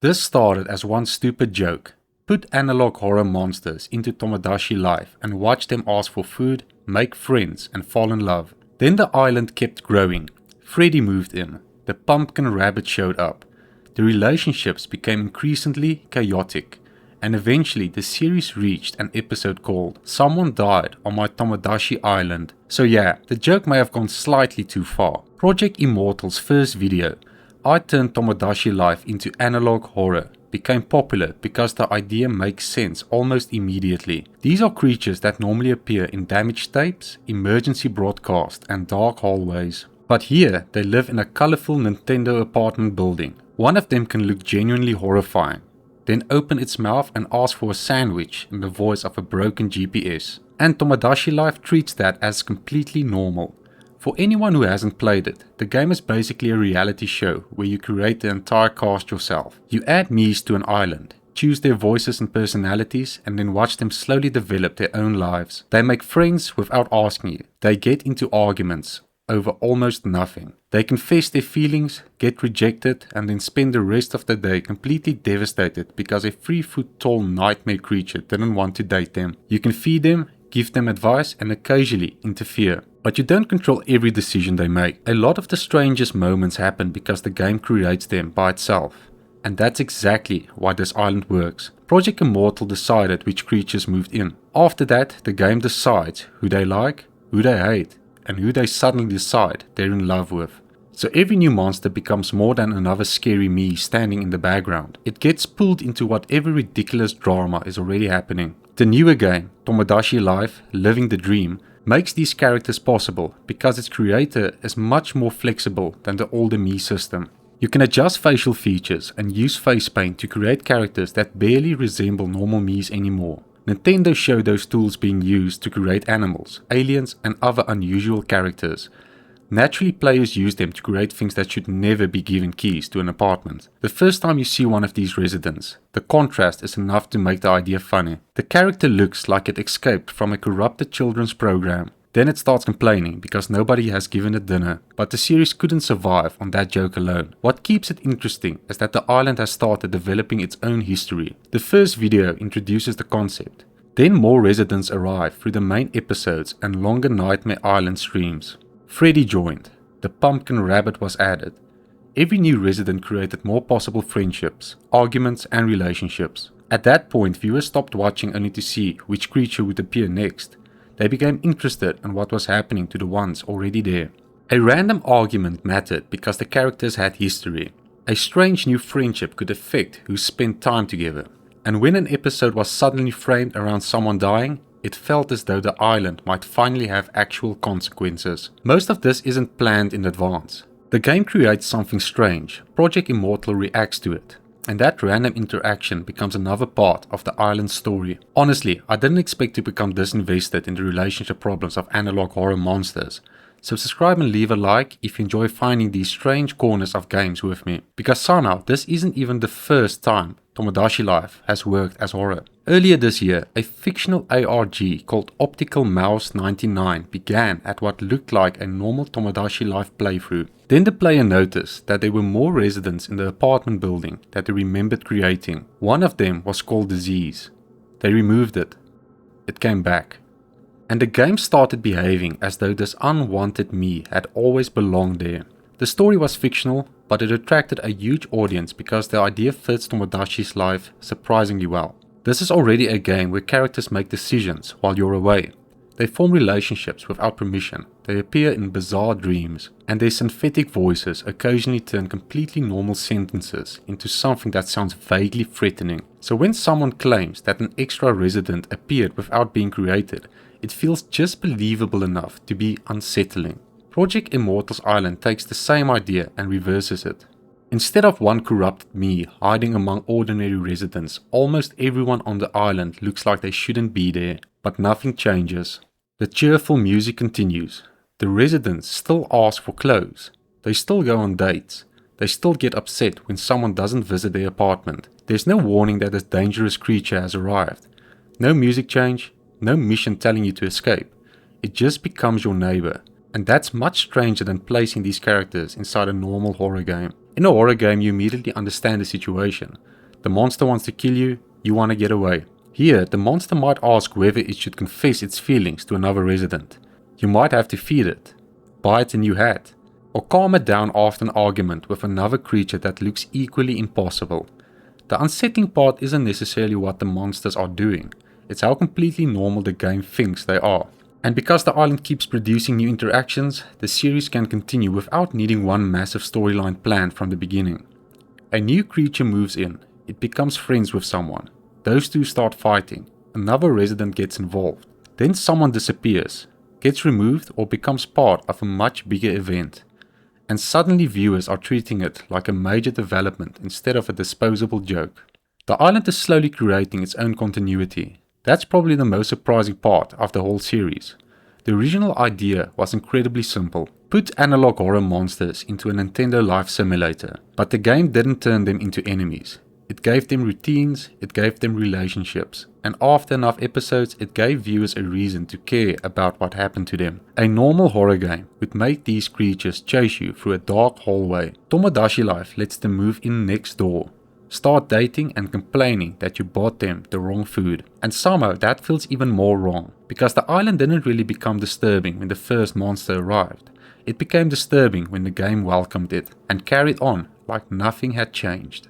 This started as one stupid joke. Put analog horror monsters into Tomodachi Life and watch them ask for food, make friends and fall in love. Then the island kept growing. Freddy moved in. The pumpkin rabbit showed up. The relationships became increasingly chaotic. And eventually the series reached an episode called Someone Died on My Tomodachi Island. So yeah, the joke may have gone slightly too far. Project Immortal's first video, I Turned Tomodachi Life into Analog Horror, became popular because the idea makes sense almost immediately. These are creatures that normally appear in damaged tapes, emergency broadcast and dark hallways. But here they live in a colourful Nintendo apartment building. One of them can look genuinely horrifying, then open its mouth and ask for a sandwich in the voice of a broken GPS. And Tomodachi Life treats that as completely normal. For anyone who hasn't played it, the game is basically a reality show where you create the entire cast yourself. You add Miis to an island, choose their voices and personalities, and then watch them slowly develop their own lives. They make friends without asking you. They get into arguments over almost nothing. They confess their feelings, get rejected, and then spend the rest of the day completely devastated because a 3-foot tall nightmare creature didn't want to date them. You can feed them, give them advice, and occasionally interfere. But you don't control every decision they make. A lot of the strangest moments happen because the game creates them by itself. And that's exactly why this island works. Project Immortal decided which creatures moved in. After that, the game decides who they like, who they hate, and who they suddenly decide they're in love with. So every new monster becomes more than another scary me standing in the background. It gets pulled into whatever ridiculous drama is already happening. The newer game, Tomodachi Life, Living the Dream, makes these characters possible because its creator is much more flexible than the older Miis system. You can adjust facial features and use face paint to create characters that barely resemble normal Miis anymore. Nintendo showed those tools being used to create animals, aliens and other unusual characters. Naturally, players use them to create things that should never be given keys to an apartment. The first time you see one of these residents, the contrast is enough to make the idea funny. The character looks like it escaped from a corrupted children's program. Then it starts complaining because nobody has given it dinner. But the series couldn't survive on that joke alone. What keeps it interesting is that the island has started developing its own history. The first video introduces the concept. Then more residents arrive through the main episodes and longer Nightmare Island streams. Freddy joined. The pumpkin rabbit was added. Every new resident created more possible friendships, arguments and relationships. At that point, viewers stopped watching only to see which creature would appear next. They became interested in what was happening to the ones already there. A random argument mattered because the characters had history. A strange new friendship could affect who spent time together. And when an episode was suddenly framed around someone dying, it felt as though the island might finally have actual consequences. Most of this isn't planned in advance. The game creates something strange. Project Immortal reacts to it. And that random interaction becomes another part of the island's story. Honestly, I didn't expect to become this invested in the relationship problems of analog horror monsters. So subscribe and leave a like if you enjoy finding these strange corners of games with me. Because somehow this isn't even the first time Tomodachi Life has worked as horror. Earlier this year, a fictional ARG called Optical Mouse 99 began at what looked like a normal Tomodachi Life playthrough. Then the player noticed that there were more residents in the apartment building that they remembered creating. One of them was called Disease. They removed it. It came back. And the game started behaving as though this unwanted me had always belonged there. The story was fictional, but it attracted a huge audience because the idea fits Tomodachi's life surprisingly well. This is already a game where characters make decisions while you're away. They form relationships without permission, they appear in bizarre dreams, and their synthetic voices occasionally turn completely normal sentences into something that sounds vaguely threatening. So when someone claims that an extra resident appeared without being created, it feels just believable enough to be unsettling. Project Immortal's island takes the same idea and reverses it. Instead of one corrupted me hiding among ordinary residents, almost everyone on the island looks like they shouldn't be there, but nothing changes. The cheerful music continues. The residents still ask for clothes. They still go on dates. They still get upset when someone doesn't visit their apartment. There's no warning that a dangerous creature has arrived. No music change, no mission telling you to escape. It just becomes your neighbor. And that's much stranger than placing these characters inside a normal horror game. In a horror game, you immediately understand the situation. The monster wants to kill you, you want to get away. Here, the monster might ask whether it should confess its feelings to another resident. You might have to feed it, buy it a new hat, or calm it down after an argument with another creature that looks equally impossible. The unsettling part isn't necessarily what the monsters are doing, it's how completely normal the game thinks they are. And because the island keeps producing new interactions, the series can continue without needing one massive storyline planned from the beginning. A new creature moves in, it becomes friends with someone. Those two start fighting, another resident gets involved. Then someone disappears, gets removed or becomes part of a much bigger event. And suddenly viewers are treating it like a major development instead of a disposable joke. The island is slowly creating its own continuity. That's probably the most surprising part of the whole series. The original idea was incredibly simple. Put analog horror monsters into a Nintendo Life simulator, but the game didn't turn them into enemies. It gave them routines, it gave them relationships, and after enough episodes it gave viewers a reason to care about what happened to them. A normal horror game would make these creatures chase you through a dark hallway. Tomodachi Life lets them move in next door, start dating and complaining that you bought them the wrong food. And somehow that feels even more wrong, because the island didn't really become disturbing when the first monster arrived. It became disturbing when the game welcomed it and carried on like nothing had changed.